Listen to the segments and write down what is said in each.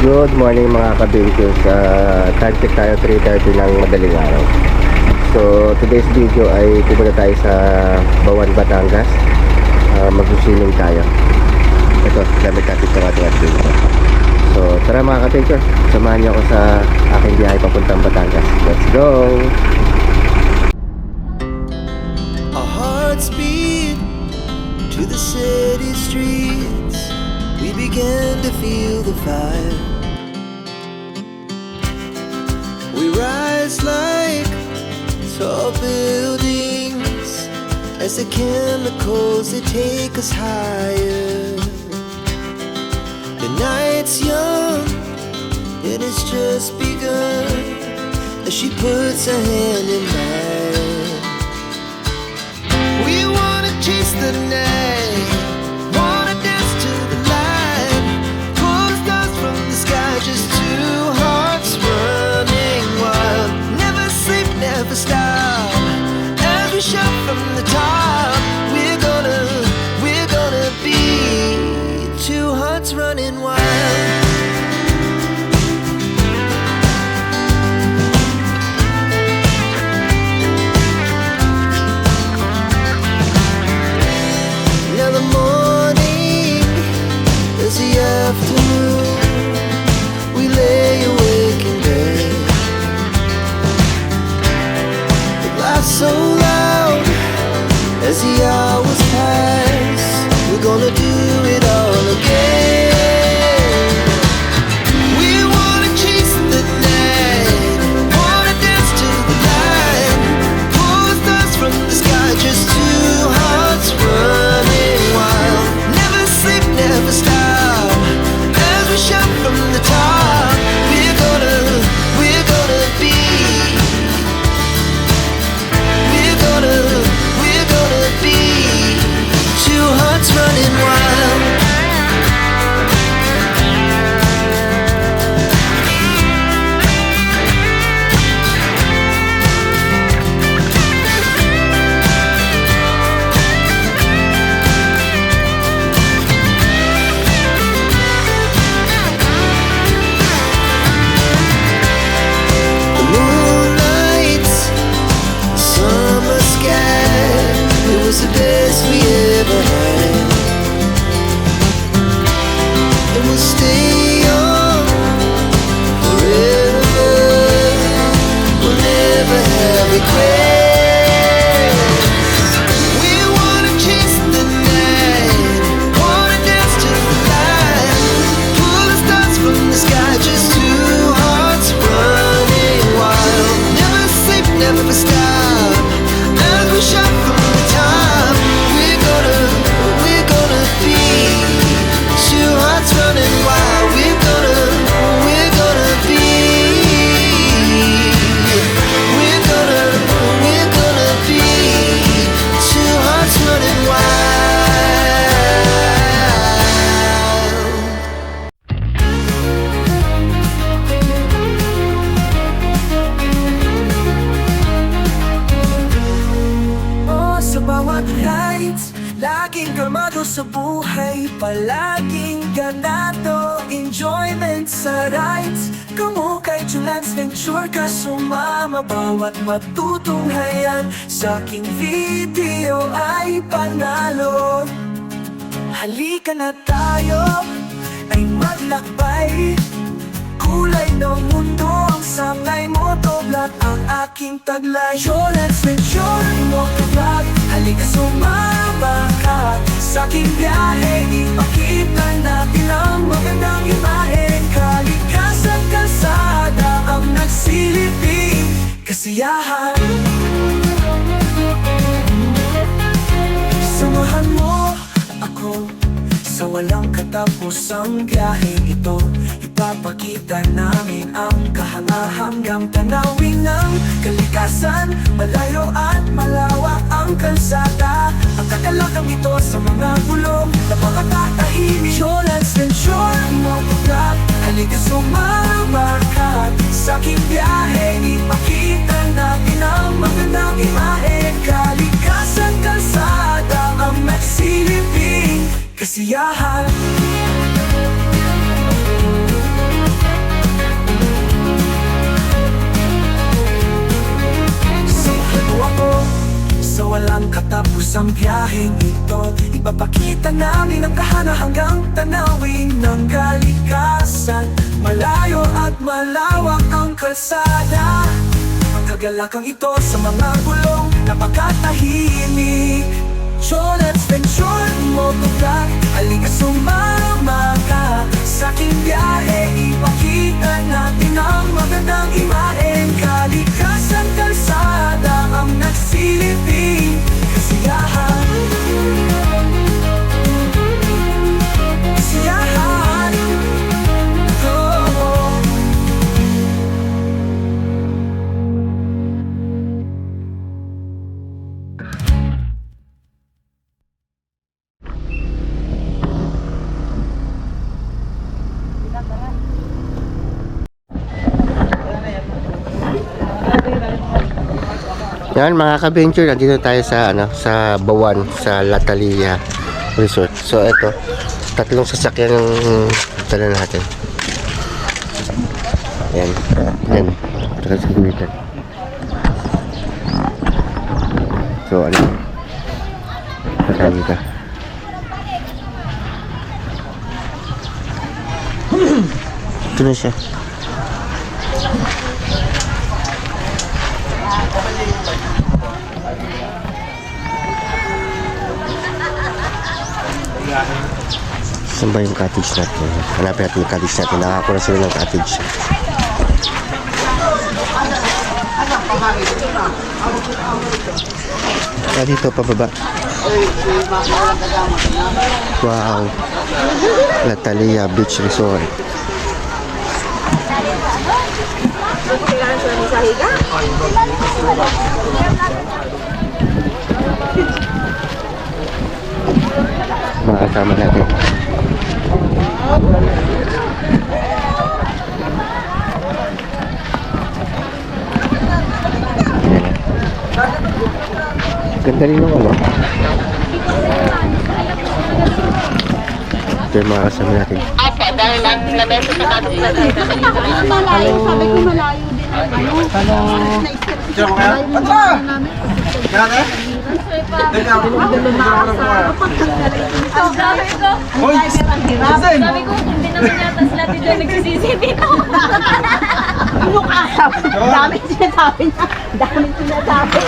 Good morning mga ka-Benkos. Time check tayo 3:30 ng madaling araw. So today's video ay pupunta tayo sa Bawan, Batangas. Mag-swimming tayo. Ito, gamit natin sa ating adventure. So tara mga ka-Benkos, samahan niyo ako sa aking biyahe papuntang Batangas. Let's go! Our hearts beat to the city streets. We began to feel the fire. We rise like tall buildings as the chemicals, they take us higher. The night's young and it's just begun as she puts her hand in mine. We wanna chase the night, wanna dance to the light, pull stars from the sky, just two hearts running wild. Never sleep, never stop, as we shout from the top. We're gonna be two hearts running wild. Now the morning is the afternoon. We lay awake in bed. The laughs so loud as the hours pass. We're gonna do it all again. We wanna chase the night, wanna dance to the light, pull stars from the sky, just two hearts running wild. Never sleep, never stop, as we shout from the top. We're gonna be, we're gonna be two hearts running wild. The moonlight, summer sky, it was the best we ever had. And we'll stay on forever. We'll never have regrets. We wanna chase the night, wanna dance to the light, pull the stars from the sky, just two hearts running wild. Never sleep, never stop, as we shout from the top. We're gonna be two hearts running wild. We're gonna be, we're gonna be two hearts running wild. Oh, sa bawat nights, laging kalmado sa buhay, palaging ganado, enjoyment sa rides. Kamo kay Julan's Venture ka sumama, bawat matutunghayan sa aking video ay panalo. Halika na tayo ay maglakbay, kulay ng mundo ang sangay mo, toblat ang aking taglay. Julan's Venture, motovlog, halika sumama ka sa aking biyahe, ipakita natin ang magandang imahe. Kalikasan, kalsada ang nagsiliping kasiyahan. Samahan mo ako sa walang katapusang biyaheng ito. Ipapakita namin ang kahanga-hanggang tanawin ng kalikasan. Malayo at malawak ang kalsada, ang kakalagang ito sa mga gulong na makakatahimik. Julan's Venture, motovlog, halika sumama ka sa aking biyahe, ipakita natin ang magandang imahe. Kalikasan, kalsada ang nagsiliping kasiyahan. Ipapakita namin ang kahanga-hanggang tanawin ng kalikasan. Malayo at malawak ang kalsada, ang kagalakang ito sa mga gulong napakatahimik. So let's venture, motovlog, halika sumama ka sa aking biyahe. Ipakita natin ang magandang imahen. Kalikasan, kalsada ang nagsilibing kasiyahan. Kasiyahan, oh. Yan mga ka-venture, nandito tayo sa sa Bawan, sa Latalia Resort. So ito, tatlong sasakyan ang dala natin. Yan. Yan. Taka sa gumitan. So ano? Patawin ka. Ito na siya. Saan ba yung cottage natin? Hanapin natin yung cottage natin. Nakakakuha na sila ng cottage. Dito pababa. Wow. Latalia Beach Resort. Mga kasama natin. Ganda rin yung ano. Ito yung mga kasama natin. Dahil ang lamesa sa kanto natin. Malayo, sabi ko malayo din. Sabi ko, hindi naman yata sila dito nagsisisi dito. Mukha sabi. Dami sinasabi niya. Dami sinasabi.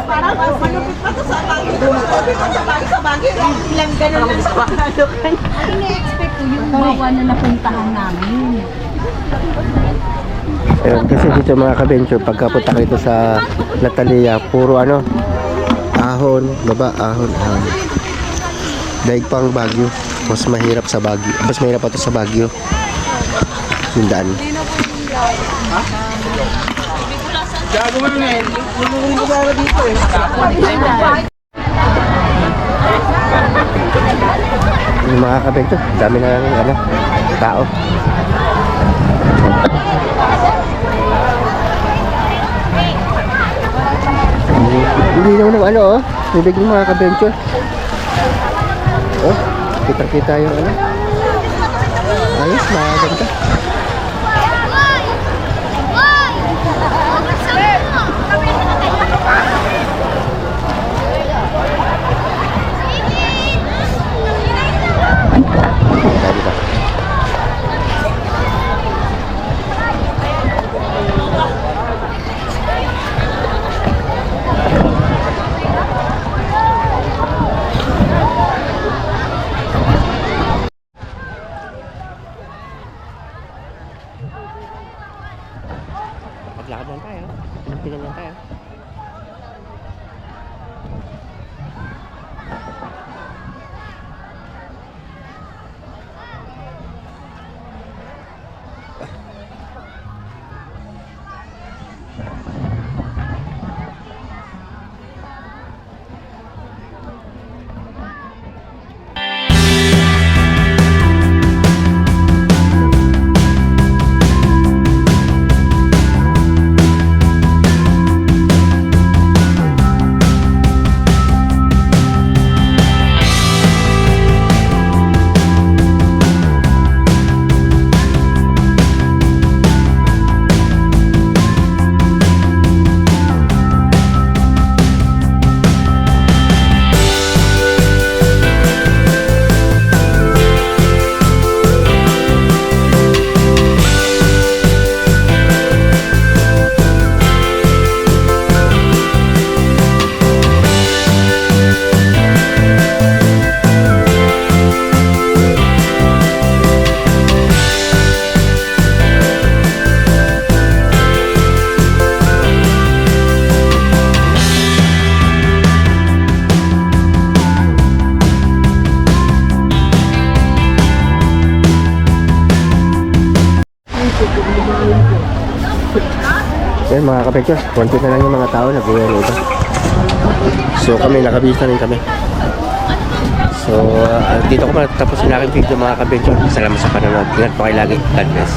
Parang malupit pa to sa bagay. Sa bagay. Ilang ganun lang sa bagay. Ini-expect ko yung bawa na napuntahan namin. Ayun, kasi dito mga ka-venture, pagkapunta ka dito sa Latalia, puro ano, ahon, baba, ahon, ahon. Daig pang Baguio. Mas mahirap sa Baguio. Mas mahirap pa ito sa Baguio. Yung daan. Yung mga ka-venture, dami na ano, tao. Hindi naman ng ano, oh. Hindi yung mga ka-venture. Oh, kita-kita yung ano. Ayos, maganda. Dali ba? Ayun mga kapetros, konti na lang yung mga tao nag-uwi na iba. So kami, nakabisa rin kami. So dito ko matapos yung aking video mga kapetros. Salamat sa panonood. Ingat po kayo lagi. God bless.